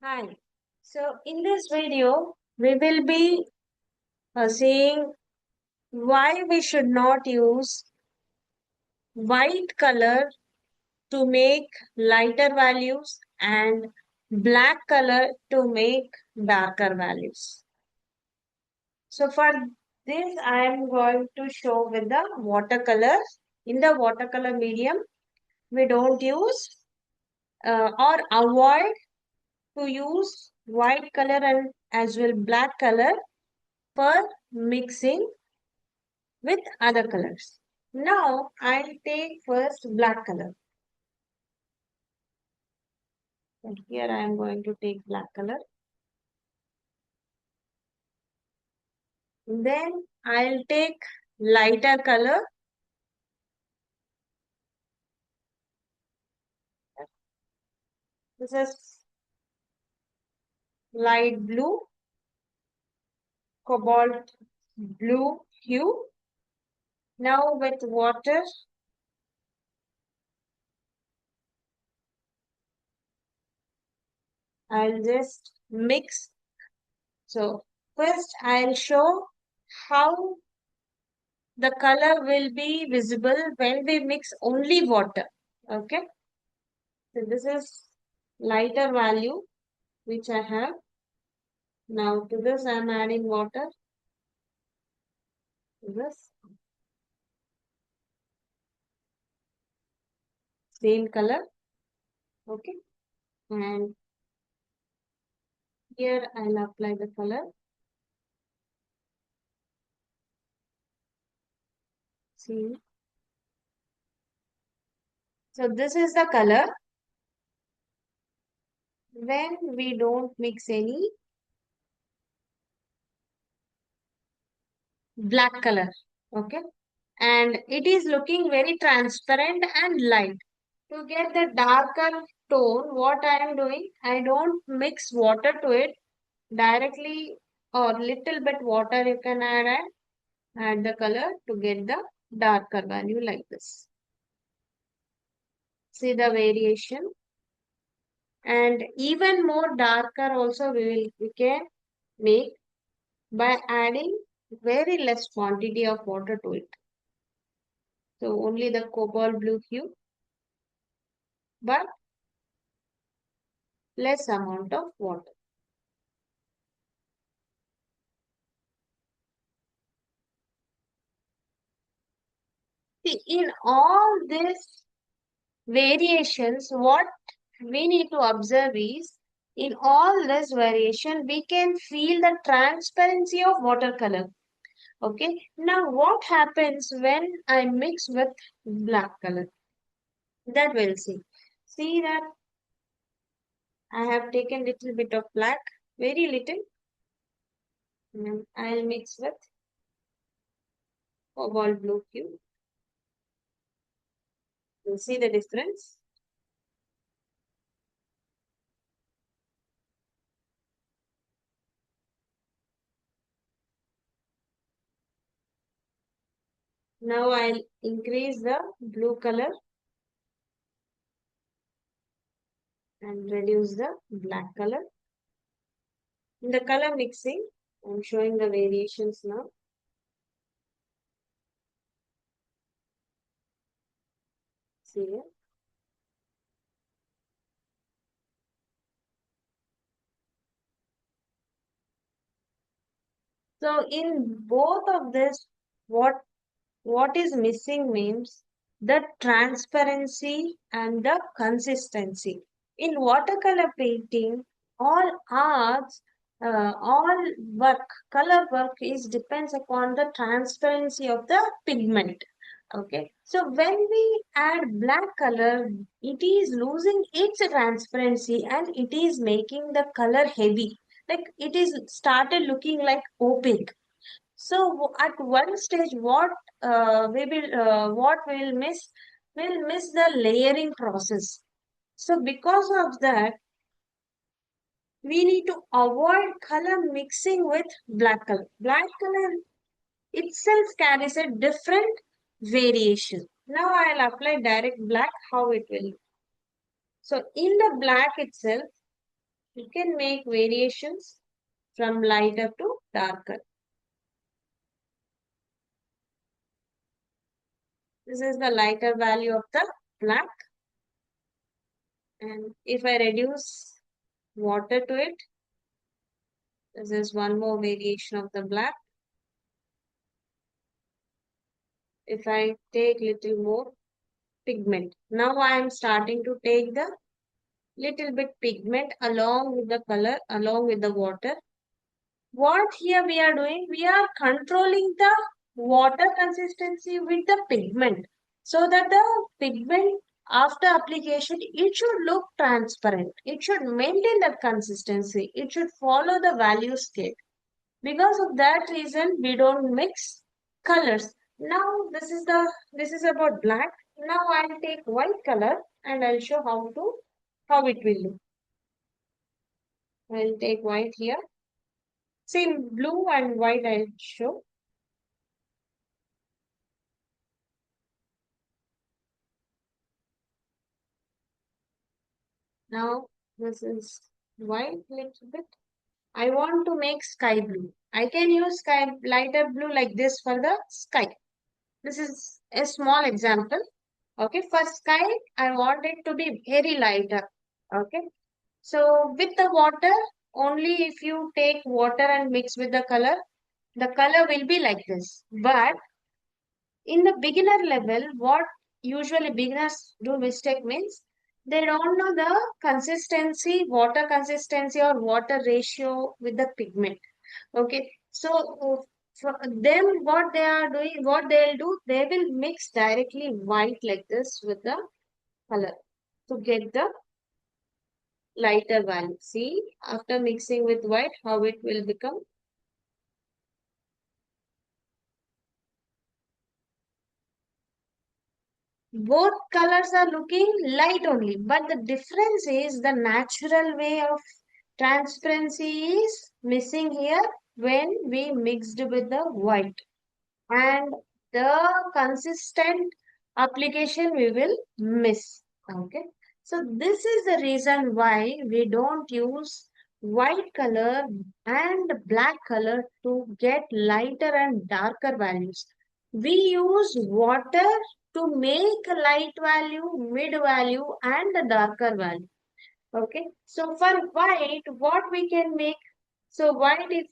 Hi. So in this video, we will be seeing why we should not use white color to make lighter values and black color to make darker values. So for this, I am going to show with the watercolor. In the watercolor medium, we don't use or avoid to use white color and as well black color for mixing with other colors. Now I'll take first black color. And here I am going to take black color. Then I'll take lighter color. This is light blue, cobalt blue hue. Now with water, I'll just mix. So first I'll show how the color will be visible when we mix only water. Okay. So this is lighter value which I have. Now to this I am adding water. To this same color. Okay. And here I'll apply the color. See. So this is the color when we don't mix any black color. Okay. And it is looking very transparent and light. To get the darker tone, what I am doing, I don't mix water to it directly or little bit water you can add the color to get the darker value like this. See the variation, and even more darker also we can make by adding very less quantity of water to it. So only the cobalt blue hue, but less amount of water. See, in all these variations, what we need to observe is in all this variation, we can feel the transparency of watercolor. Okay. Now, what happens when I mix with black color? That we'll see. See that I have taken little bit of black, very little. And I'll mix with cobalt blue hue. You'll see the difference. Now I'll increase the blue color and reduce the black color. In the color mixing, I'm showing the variations now. See here. So in both of this, what is missing means the transparency and the consistency. In watercolor painting, all arts, all work, color work is depends upon the transparency of the pigment. Okay, so when we add black color, it is losing its transparency and it is making the color heavy. Like it is started looking like opaque. So at one stage, what we'll miss, we'll miss the layering process. So because of that, we need to avoid color mixing with black color. Black color itself carries a different variation. Now I'll apply direct black, how it will. So in the black itself, You can make variations from lighter to darker. This is the lighter value of the black. And if I reduce water to it, this is one more variation of the black. If I take little more pigment, now I am starting to take the little bit pigment along with the color, along with the water. What here we are doing? We are controlling the water consistency with the pigment so that the pigment after application it should look transparent. It should maintain that consistency. It should follow the value scale. Because of that reason, we don't mix colors. Now this is about black. Now I'll take white color and I'll show how it will look. I'll take white here. Same blue and white I'll show. Now this is white little bit. I want to make sky blue. I can use sky lighter blue like this for the sky. This is a small example. Okay, for sky, I want it to be very lighter. Okay, so with the water, only if you take water and mix with the color will be like this. But in the beginner level, what usually beginners do mistake means they don't know the consistency, water consistency or water ratio with the pigment. Okay, so for them, what they are doing, what they'll do, they will mix directly white like this with the color to get the lighter value. See, after mixing with white, how it will become. Both colors are looking light only, but the difference is the natural way of transparency is missing here when we mixed with the white. And the consistent application we will miss. Okay. So this is the reason why we don't use white color and black color to get lighter and darker values. We use water to make a light value, mid value, and the darker value. Okay. So for white, what we can make? So white, if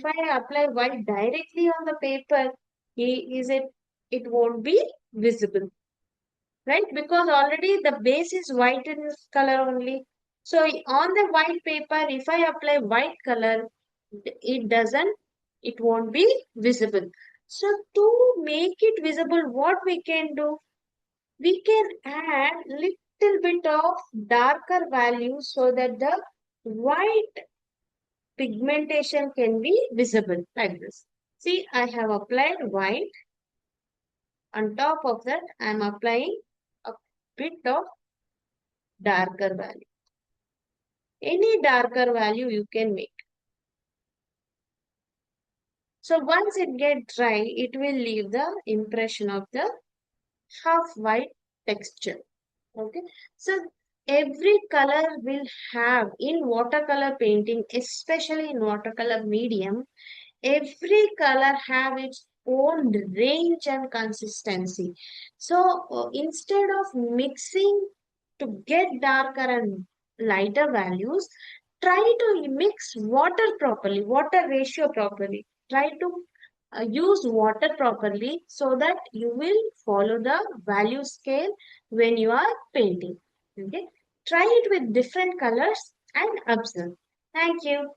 I apply white directly on the paper, is it won't be visible, right? Because already the base is white in color only. So on the white paper, if I apply white color, it won't be visible. So to make it visible, what we can do? We can add little bit of darker value so that the white pigmentation can be visible like this. See, I have applied white. On top of that, I am applying a bit of darker value. Any darker value you can make. So once it gets dry, it will leave the impression of the half white texture. Okay. So every color will have in watercolor painting, especially in watercolor medium, every color have its own range and consistency. So instead of mixing to get darker and lighter values, try to mix water properly, water ratio properly. Try to use water properly so that you will follow the value scale when you are painting. Okay, try it with different colors and observe. Thank you.